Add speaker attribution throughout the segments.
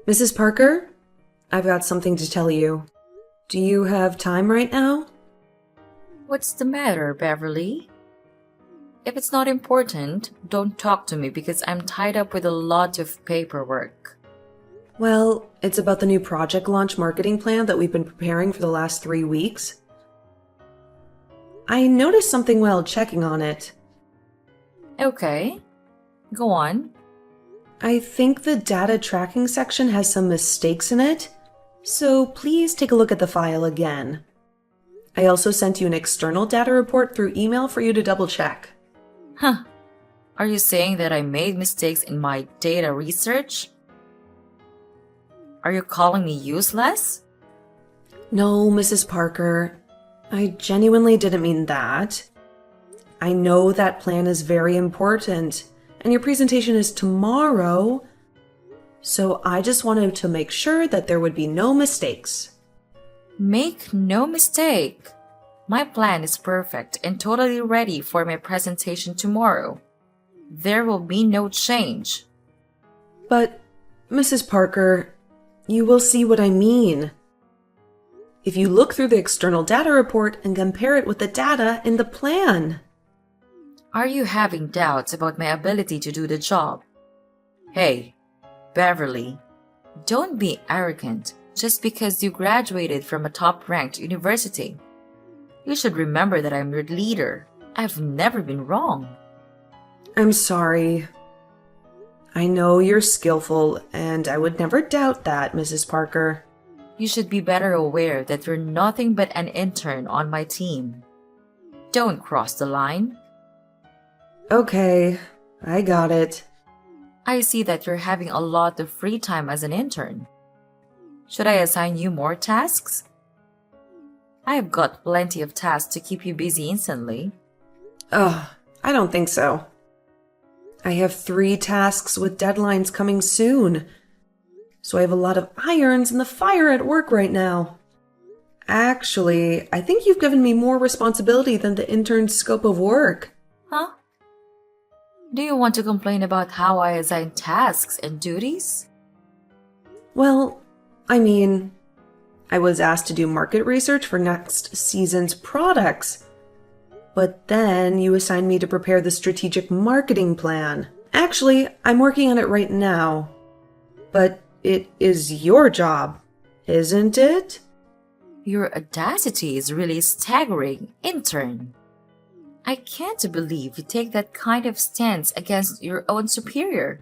Speaker 1: Mrs. Parker, I've got something to tell you. Do you have time right now?
Speaker 2: What's the matter, Beverly? If it's not important, don't talk to me because I'm tied up with a lot of paperwork.
Speaker 1: Well, it's about the new project launch marketing plan that we've been preparing for the last 3 weeks. I noticed something while checking on it.
Speaker 2: Okay, go on.
Speaker 1: I think the data tracking section has some mistakes in it, so please take a look at the file again. I also sent you an external data report through email for you to double check.
Speaker 2: Huh. Are you saying that I made mistakes in my data research? Are you calling me useless?
Speaker 1: No, Mrs. Parker, I genuinely didn't mean that. I know that plan is very important, and your presentation is tomorrow, so I just wanted to make sure that there would be no mistakes.
Speaker 2: Make no mistake. My plan is perfect and totally ready for my presentation tomorrow. There will be no change.
Speaker 1: But, Mrs. Parker, you will see what I mean. If you look through the external data report and compare it with the data in the plan.
Speaker 2: Are you having doubts about my ability to do the job? Hey, Beverly, don't be arrogant just because you graduated from a top-ranked university. You should remember that I'm your leader. I've never been wrong.
Speaker 1: I'm sorry. I know you're skillful, and I would never doubt that, Mrs. Parker.
Speaker 2: You should be better aware that you're nothing but an intern on my team. Don't cross the line.
Speaker 1: Okay, I got it.
Speaker 2: I see that you're having a lot of free time as an intern. Should I assign you more tasks? I've got plenty of tasks to keep you busy instantly.
Speaker 1: Ugh, I don't think so. I have 3 tasks with deadlines coming soon, so I have a lot of irons in the fire at work right now. Actually, I think you've given me more responsibility than the intern's scope of work.
Speaker 2: Huh? Do you want to complain about how I assign tasks and duties?
Speaker 1: Well, I was asked to do market research for next season's products. But then you assigned me to prepare the strategic marketing plan. Actually, I'm working on it right now. But it is your job, isn't it?
Speaker 2: Your audacity is really staggering, intern. I can't believe you take that kind of stance against your own superior.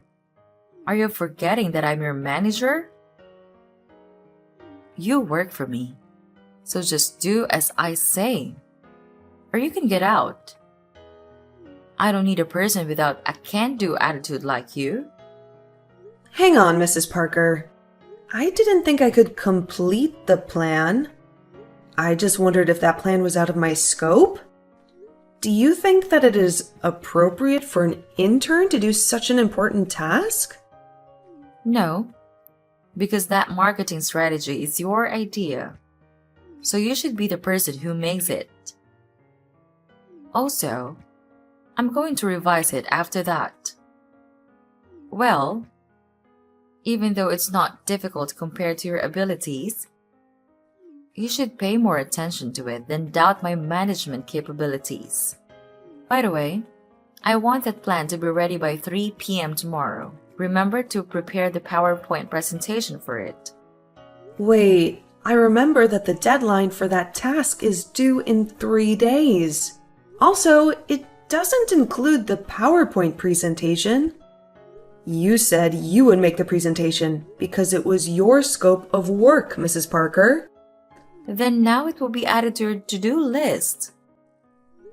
Speaker 2: Are you forgetting that I'm your manager? You work for me, so just do as I say, or you can get out. I don't need a person without a can-do attitude like you.
Speaker 1: Hang on, Mrs. Parker. I didn't think I could complete the plan. I just wondered if that plan was out of my scope. Do you think that it is appropriate for an intern to do such an important task?
Speaker 2: No, because that marketing strategy is your idea. So you should be the person who makes it. Also, I'm going to revise it after that. Well, even though it's not difficult compared to your abilities, you should pay more attention to it than doubt my management capabilities. By the way, I want that plan to be ready by 3 p.m. tomorrow. Remember to prepare the PowerPoint presentation for it.
Speaker 1: Wait, I remember that the deadline for that task is due in 3 days. Also, it doesn't include the PowerPoint presentation. You said you would make the presentation because it was your scope of work, Mrs. Parker.
Speaker 2: Then now it will be added to your to-do list.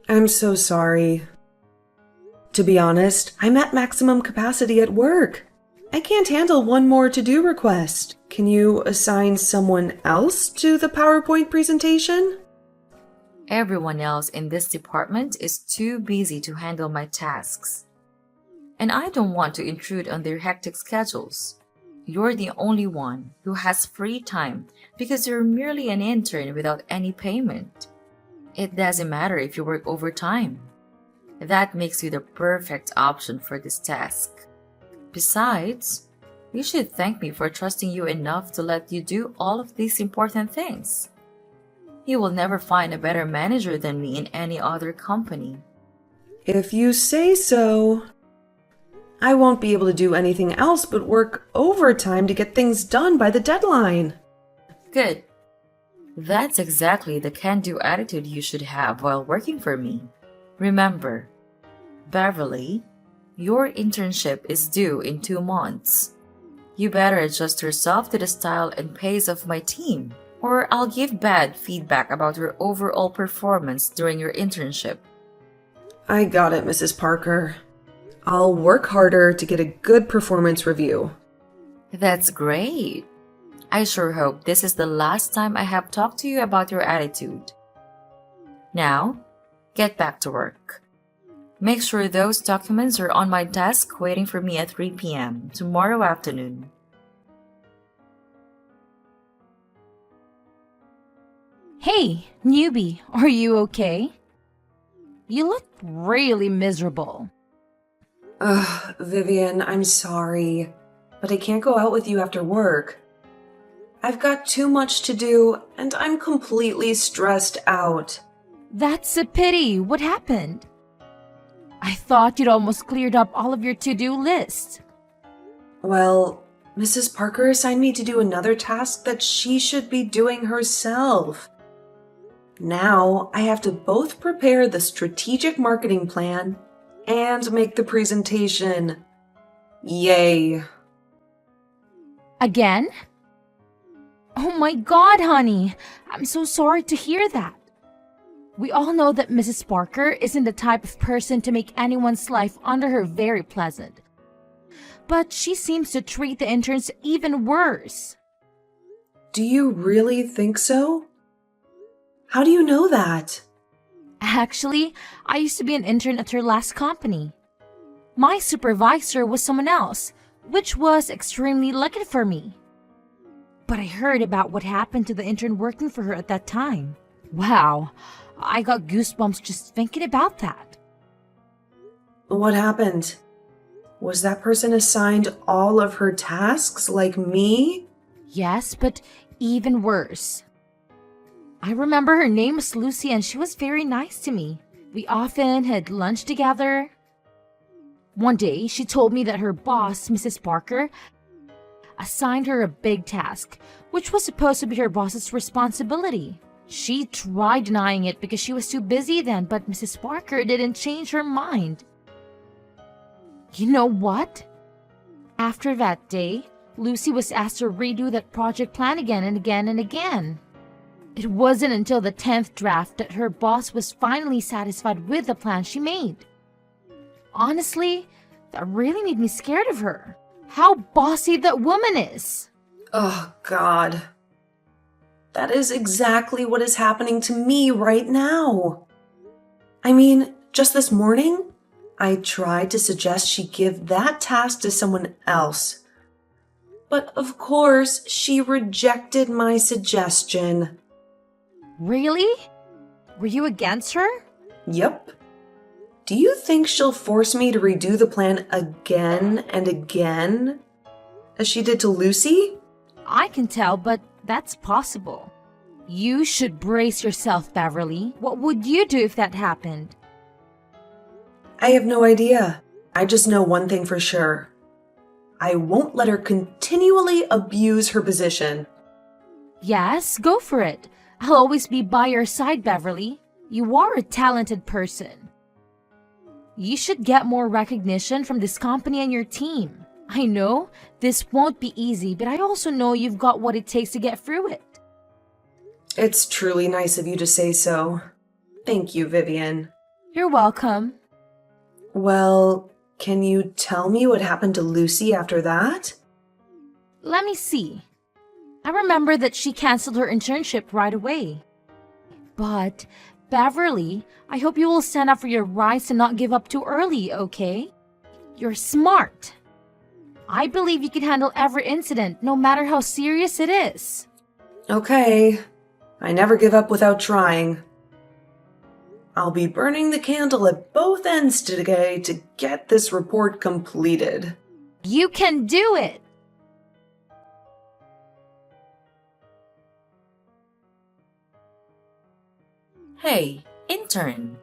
Speaker 1: I'm so sorry. To be honest, I'm at maximum capacity at work. I can't handle one more to-do request. Can you assign someone else to the PowerPoint presentation?
Speaker 2: Everyone else in this department is too busy to handle my tasks. And I don't want to intrude on their hectic schedules. You're the only one who has free time because you're merely an intern without any payment. It doesn't matter if you work overtime. That makes you the perfect option for this task. Besides, You should thank me for trusting you enough to let you do all of these important things. You will never find a better manager than me in any other company.
Speaker 1: If you say so. I won't be able to do anything else but work overtime to get things done by the deadline.
Speaker 2: Good. That's exactly the can-do attitude you should have while working for me. Remember, Beverly, your internship is due in 2 months. You better adjust yourself to the style and pace of my team, or I'll give bad feedback about your overall performance during your internship.
Speaker 1: I got it, Mrs. Parker. I'll work harder to get a good performance review.
Speaker 2: That's great. I sure hope this is the last time I have talked to you about your attitude. Now, get back to work. Make sure those documents are on my desk waiting for me at 3 p.m. tomorrow afternoon.
Speaker 3: Hey, newbie, are you okay? You look really miserable.
Speaker 1: Ugh, Vivian, I'm sorry, but I can't go out with you after work. I've got too much to do, and I'm completely stressed out.
Speaker 3: That's a pity. What happened? I thought you'd almost cleared up all of your to-do list.
Speaker 1: Well, Mrs. Parker assigned me to do another task that she should be doing herself. Now I have to both prepare the strategic marketing plan and make the presentation. Yay.
Speaker 3: Again? Oh my God, honey. I'm so sorry to hear that. We all know that Mrs. Parker isn't the type of person to make anyone's life under her very pleasant. But she seems to treat the interns even worse.
Speaker 1: Do you really think so? How do you know that?
Speaker 3: Actually, I used to be an intern at her last company. My supervisor was someone else, which was extremely lucky for me. But I heard about what happened to the intern working for her at that time. Wow, I got goosebumps just thinking about that.
Speaker 1: What happened? Was that person assigned all of her tasks like me?
Speaker 3: Yes, but even worse. I remember her name was Lucy and she was very nice to me. We often had lunch together. One day, she told me that her boss, Mrs. Parker, assigned her a big task, which was supposed to be her boss's responsibility. She tried denying it because she was too busy then, but Mrs. Parker didn't change her mind. You know what? After that day, Lucy was asked to redo that project plan again and again and again. It wasn't until the 10th draft that her boss was finally satisfied with the plan she made. Honestly, that really made me scared of her. How bossy that woman is.
Speaker 1: Oh, God. That is exactly what is happening to me right now. I mean, just this morning, I tried to suggest she give that task to someone else. But of course, she rejected my suggestion.
Speaker 3: Really? Were you against her?
Speaker 1: Yep. Do you think she'll force me to redo the plan again and again, as she did to Lucy?
Speaker 3: I can tell, but that's possible. You should brace yourself, Beverly. What would you do if that happened?
Speaker 1: I have no idea. I just know one thing for sure. I won't let her continually abuse her position.
Speaker 3: Yes, go for it. I'll always be by your side, Beverly. You are a talented person. You should get more recognition from this company and your team. I know this won't be easy, but I also know you've got what it takes to get through it.
Speaker 1: It's truly nice of you to say so. Thank you, Vivian.
Speaker 3: You're welcome.
Speaker 1: Well, can you tell me what happened to Lucy after that?
Speaker 3: Let me see. I remember that she canceled her internship right away. But, Beverly, I hope you will stand up for your rights and not give up too early, okay? You're smart. I believe you can handle every incident, no matter how serious it is.
Speaker 1: Okay. I never give up without trying. I'll be burning the candle at both ends today to get this report completed.
Speaker 3: You can do it!
Speaker 2: Hey, intern.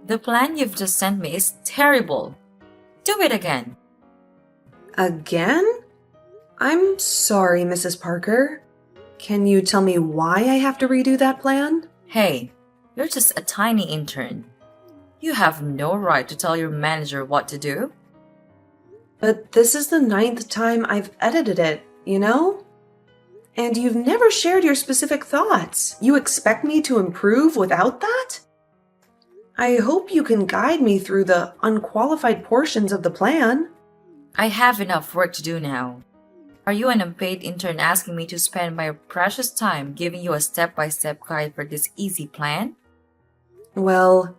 Speaker 2: The plan you've just sent me is terrible. Do it again.
Speaker 1: Again? I'm sorry, Mrs. Parker. Can you tell me why I have to redo that plan?
Speaker 2: Hey, you're just a tiny intern. You have no right to tell your manager what to do.
Speaker 1: But this is the 9th time I've edited it, you know? And you've never shared your specific thoughts. You expect me to improve without that? I hope you can guide me through the unqualified portions of the plan.
Speaker 2: I have enough work to do now. Are you an unpaid intern asking me to spend my precious time giving you a step-by-step guide for this easy plan?
Speaker 1: Well,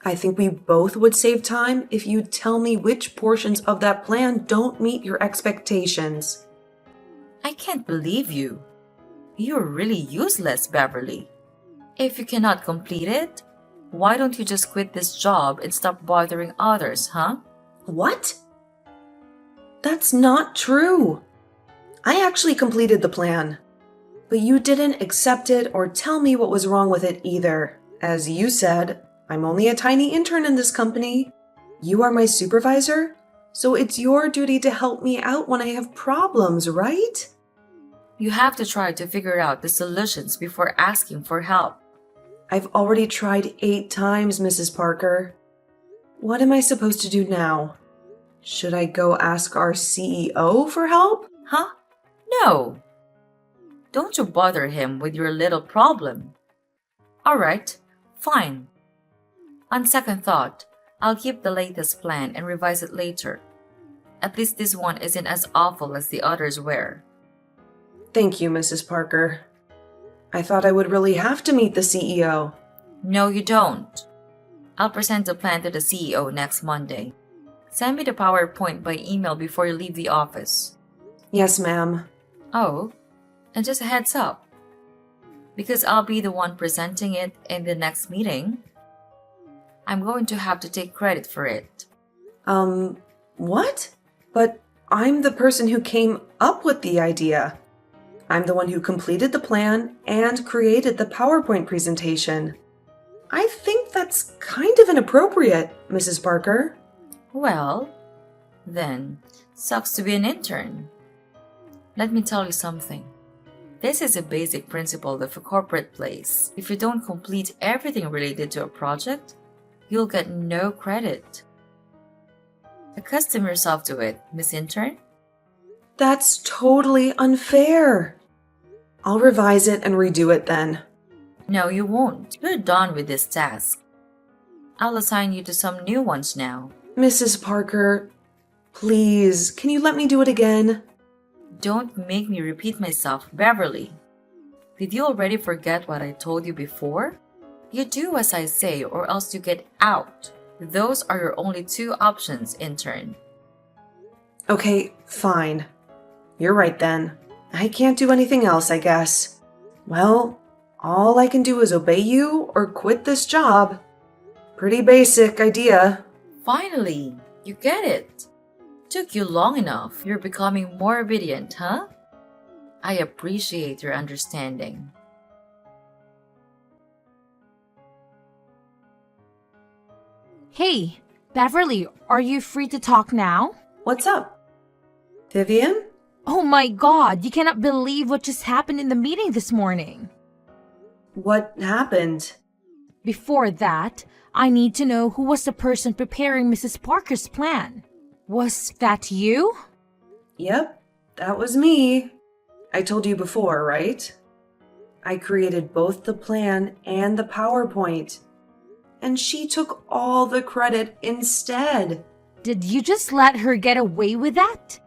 Speaker 1: I think we both would save time if you tell me which portions of that plan don't meet your expectations.
Speaker 2: I can't believe you. You're really useless, Beverly. If you cannot complete it, why don't you just quit this job and stop bothering others, huh?
Speaker 1: What? That's not true. I actually completed the plan. But you didn't accept it or tell me what was wrong with it either. As you said, I'm only a tiny intern in this company. You are my supervisor, so it's your duty to help me out when I have problems, right?
Speaker 2: You have to try to figure out the solutions before asking for help.
Speaker 1: I've already tried 8 times, Mrs. Parker. What am I supposed to do now? Should I go ask our CEO for help?
Speaker 2: Huh? No. Don't you bother him with your little problem. All right, fine. On second thought, I'll keep the latest plan and revise it later. At least this one isn't as awful as the others were.
Speaker 1: Thank you, Mrs. Parker. I thought I would really have to meet the CEO.
Speaker 2: No, you don't. I'll present the plan to the CEO next Monday. Send me the PowerPoint by email before you leave the office.
Speaker 1: Yes, ma'am.
Speaker 2: Oh, and just a heads up. Because I'll be the one presenting it in the next meeting, I'm going to have to take credit for it.
Speaker 1: What? But I'm the person who came up with the idea. I'm the one who completed the plan and created the PowerPoint presentation. I think that's kind of inappropriate, Mrs. Parker.
Speaker 2: Well, then, sucks to be an intern. Let me tell you something. This is a basic principle of a corporate place. If you don't complete everything related to a project, you'll get no credit. Accustom yourself to it, Miss Intern.
Speaker 1: That's totally unfair. I'll revise it and redo it then.
Speaker 2: No, you won't. You're done with this task. I'll assign you to some new ones now.
Speaker 1: Mrs. Parker, please, can you let me do it again?
Speaker 2: Don't make me repeat myself, Beverly. Did you already forget what I told you before? You do as I say or else you get out. Those are your only 2 options, intern.
Speaker 1: Okay, fine. You're right then. I can't do anything else, I guess. Well, all I can do is obey you or quit this job. Pretty basic idea.
Speaker 2: Finally, you get it. Took you long enough. You're becoming more obedient, huh? I appreciate your understanding.
Speaker 3: Hey, Beverly, are you free to talk now?
Speaker 1: What's up? Vivian?
Speaker 3: Oh my god, you cannot believe what just happened in the meeting this morning.
Speaker 1: What happened?
Speaker 3: Before that, I need to know who was the person preparing Mrs. Parker's plan. Was that you?
Speaker 1: Yep, that was me. I told you before, right? I created both the plan and the PowerPoint. And she took all the credit instead.
Speaker 3: Did you just let her get away with that?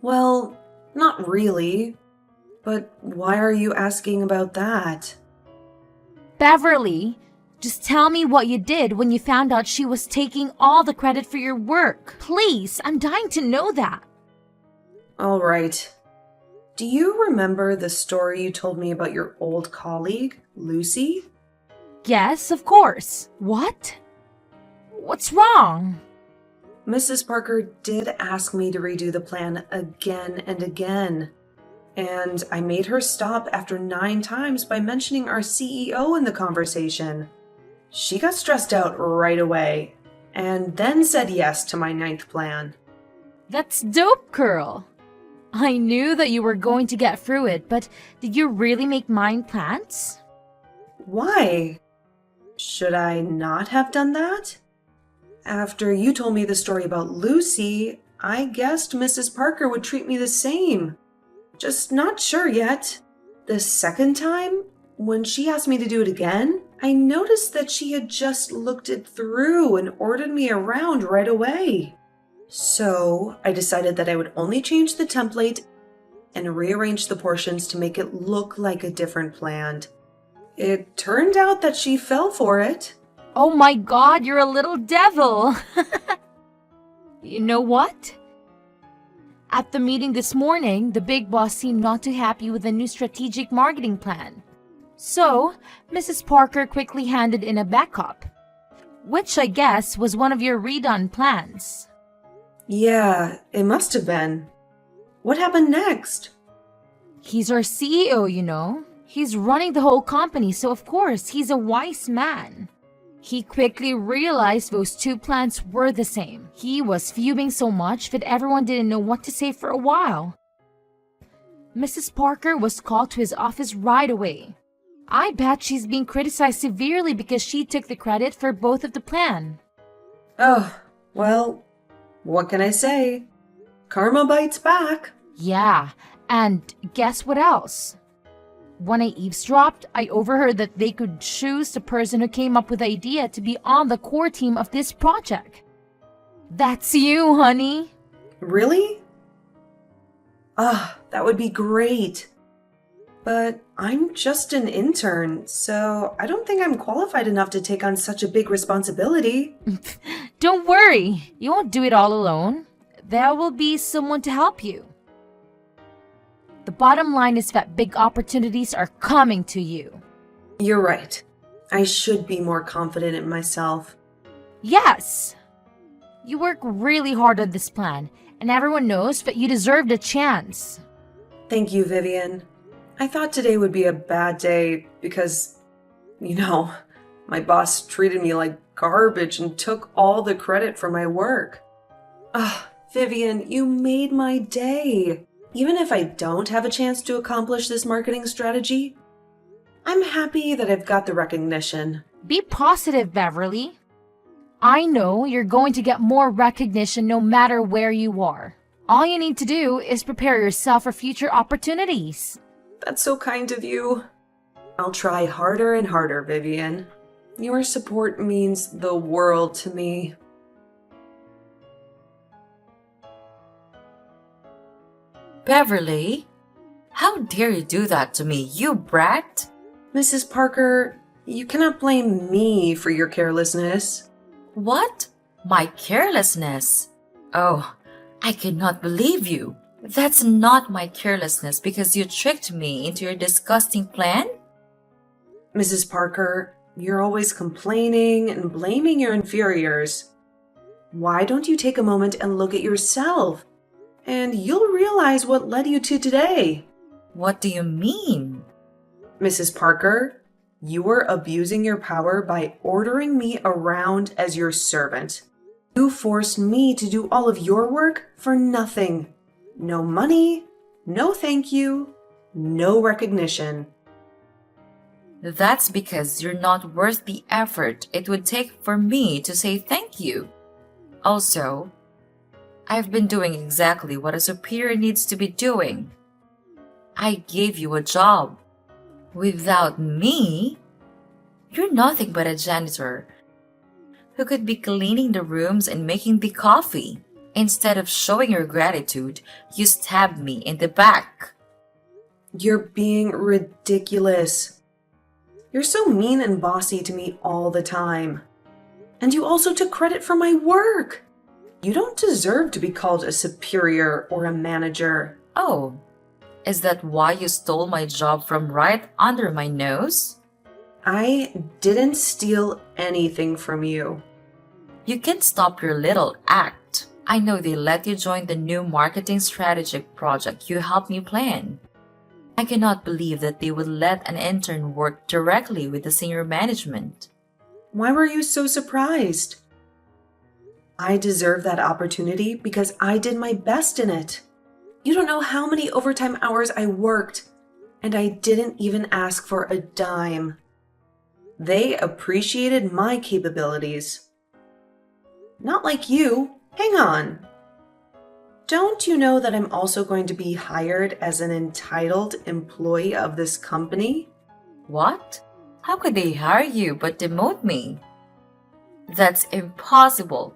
Speaker 1: Well, not really. But why are you asking about that?
Speaker 3: Beverly, just tell me what you did when you found out she was taking all the credit for your work. Please, I'm dying to know that.
Speaker 1: All right. Do you remember the story you told me about your old colleague, Lucy?
Speaker 3: Yes, of course. What? What's wrong?
Speaker 1: Mrs. Parker did ask me to redo the plan again and again. And I made her stop after 9 times by mentioning our CEO in the conversation. She got stressed out right away, and then said yes to my 9th plan.
Speaker 3: That's dope, girl. I knew that you were going to get through it, but did you really make mind plans?
Speaker 1: Why? Should I not have done that? After you told me the story about Lucy, I guessed Mrs. Parker would treat me the same. Just not sure yet. The second time, when she asked me to do it again, I noticed that she had just looked it through and ordered me around right away. So I decided that I would only change the template and rearrange the portions to make it look like a different plan. It turned out that she fell for it.
Speaker 3: Oh my god, you're a little devil! You know what? At the meeting this morning, the big boss seemed not too happy with the new strategic marketing plan. So, Mrs. Parker quickly handed in a backup, which I guess was one of your redone plans.
Speaker 1: Yeah, it must have been. What happened next?
Speaker 3: He's our CEO, you know. He's running the whole company, so of course, he's a wise man. He quickly realized those 2 plans were the same. He was fuming so much that everyone didn't know what to say for a while. Mrs. Parker was called to his office right away. I bet she's being criticized severely because she took the credit for both of the plan.
Speaker 1: Oh, well, what can I say? Karma bites back.
Speaker 3: Yeah, and guess what else? When I eavesdropped, I overheard that they could choose the person who came up with the idea to be on the core team of this project. That's you, honey.
Speaker 1: Really? That would be great. But I'm just an intern, so I don't think I'm qualified enough to take on such a big responsibility.
Speaker 3: Don't worry, you won't do it all alone. There will be someone to help you. The bottom line is that big opportunities are coming to you.
Speaker 1: You're right. I should be more confident in myself.
Speaker 3: Yes! You work really hard on this plan, and everyone knows that you deserve the chance.
Speaker 1: Thank you, Vivian. I thought today would be a bad day because, my boss treated me like garbage and took all the credit for my work. Vivian, you made my day. Even if I don't have a chance to accomplish this marketing strategy, I'm happy that I've got the recognition.
Speaker 3: Be positive, Beverly. I know you're going to get more recognition no matter where you are. All you need to do is prepare yourself for future opportunities.
Speaker 1: That's so kind of you. I'll try harder and harder, Vivian. Your support means the world to me.
Speaker 2: Beverly, how dare you do that to me, you brat?
Speaker 1: Mrs. Parker, you cannot blame me for your carelessness.
Speaker 2: What? My carelessness? Oh, I cannot believe you. That's not my carelessness because you tricked me into your disgusting plan?
Speaker 1: Mrs. Parker, you're always complaining and blaming your inferiors. Why don't you take a moment and look at yourself? And you'll realize what led you to today.
Speaker 2: What do you mean?
Speaker 1: Mrs. Parker, you were abusing your power by ordering me around as your servant. You forced me to do all of your work for nothing. No money, no thank you, no recognition.
Speaker 2: That's because you're not worth the effort it would take for me to say thank you. Also, I've been doing exactly what a superior needs to be doing. I gave you a job. Without me, you're nothing but a janitor who could be cleaning the rooms and making the coffee. Instead of showing your gratitude, you stabbed me in the back.
Speaker 1: You're being ridiculous. You're so mean and bossy to me all the time. And you also took credit for my work. You don't deserve to be called a superior or a manager.
Speaker 2: Oh, is that why you stole my job from right under my nose?
Speaker 1: I didn't steal anything from you.
Speaker 2: You can stop your little act. I know they let you join the new marketing strategic project you helped me plan. I cannot believe that they would let an intern work directly with the senior management.
Speaker 1: Why were you so surprised? I deserve that opportunity because I did my best in it. You don't know how many overtime hours I worked, and I didn't even ask for a dime. They appreciated my capabilities. Not like you. Hang on. Don't you know that I'm also going to be hired as an entitled employee of this company?
Speaker 2: What? How could they hire you but demote me? That's impossible.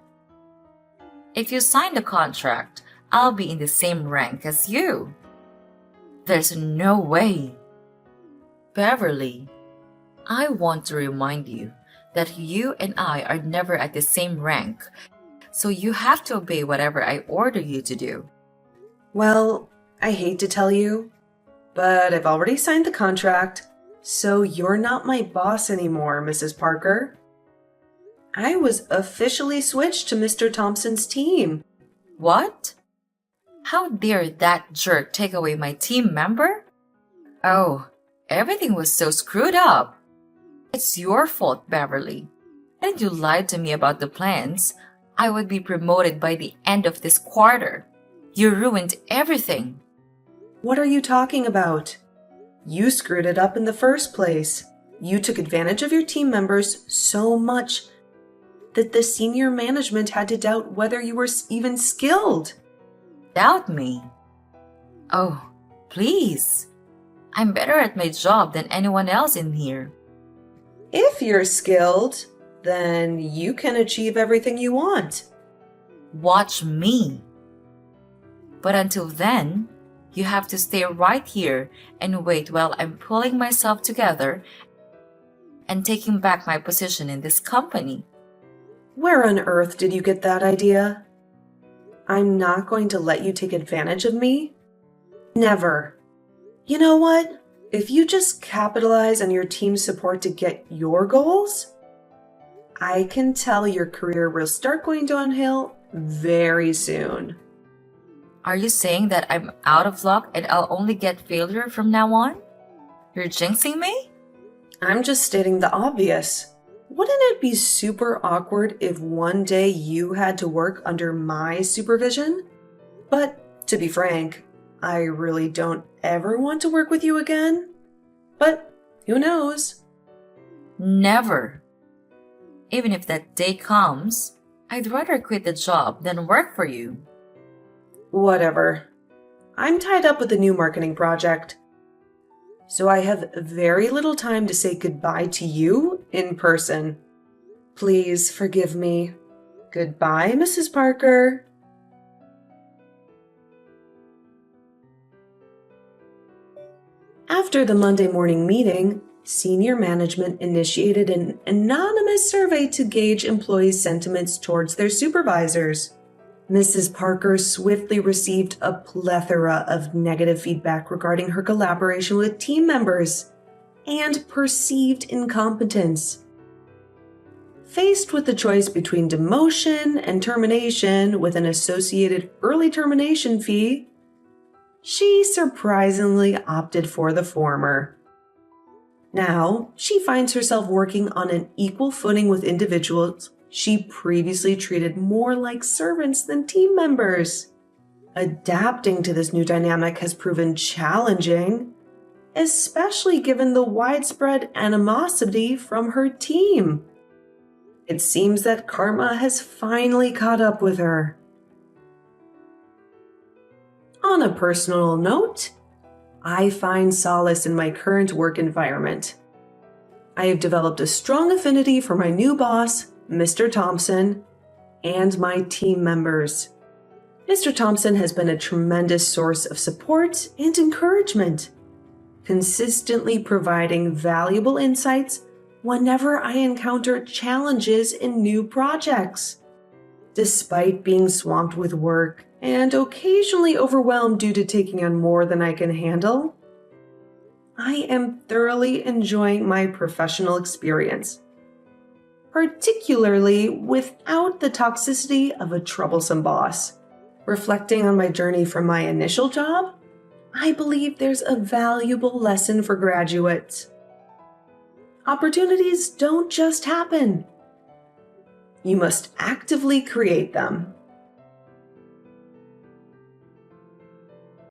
Speaker 2: If you sign the contract, I'll be in the same rank as you. There's no way. Beverly, I want to remind you that you and I are never at the same rank, so you have to obey whatever I order you to do.
Speaker 1: Well, I hate to tell you, but I've already signed the contract, so you're not my boss anymore, Mrs. Parker. I was officially switched to Mr. Thompson's team.
Speaker 2: What? How dare that jerk take away my team member? Oh, everything was so screwed up. It's your fault, Beverly. And you lied to me about the plans. I would be promoted by the end of this quarter. You ruined everything.
Speaker 1: What are you talking about? You screwed it up in the first place. You took advantage of your team members so much that the senior management had to doubt whether you were even skilled.
Speaker 2: Doubt me? Oh, please. I'm better at my job than anyone else in here.
Speaker 1: If you're skilled, then you can achieve everything you want.
Speaker 2: Watch me. But until then, you have to stay right here and wait while I'm pulling myself together and taking back my position in this company.
Speaker 1: Where on earth did you get that idea? I'm not going to let you take advantage of me. Never. You know what? If you just capitalize on your team's support to get your goals, I can tell your career will start going downhill very soon.
Speaker 2: Are you saying that I'm out of luck and I'll only get failure from now on? You're jinxing me?
Speaker 1: I'm just stating the obvious. Wouldn't it be super awkward if one day you had to work under my supervision? But to be frank, I really don't ever want to work with you again. But who knows?
Speaker 2: Never. Even if that day comes, I'd rather quit the job than work for you.
Speaker 1: Whatever. I'm tied up with a new marketing project. So I have very little time to say goodbye to you in person. Please forgive me. Goodbye, Mrs. Parker. After the Monday morning meeting, senior management initiated an anonymous survey to gauge employees' sentiments towards their supervisors. Mrs. Parker swiftly received a plethora of negative feedback regarding her collaboration with team members and perceived incompetence. Faced with the choice between demotion and termination with an associated early termination fee, she surprisingly opted for the former. Now, she finds herself working on an equal footing with individuals she previously treated more like servants than team members. Adapting to this new dynamic has proven challenging, especially given the widespread animosity from her team. It seems that karma has finally caught up with her. On a personal note, I find solace in my current work environment. I have developed a strong affinity for my new boss, Mr. Thompson, and my team members. Mr. Thompson has been a tremendous source of support and encouragement, consistently providing valuable insights whenever I encounter challenges in new projects. Despite being swamped with work and occasionally overwhelmed due to taking on more than I can handle, I am thoroughly enjoying my professional experience, particularly without the toxicity of a troublesome boss. Reflecting on my journey from my initial job, I believe there's a valuable lesson for graduates. Opportunities don't just happen. You must actively create them.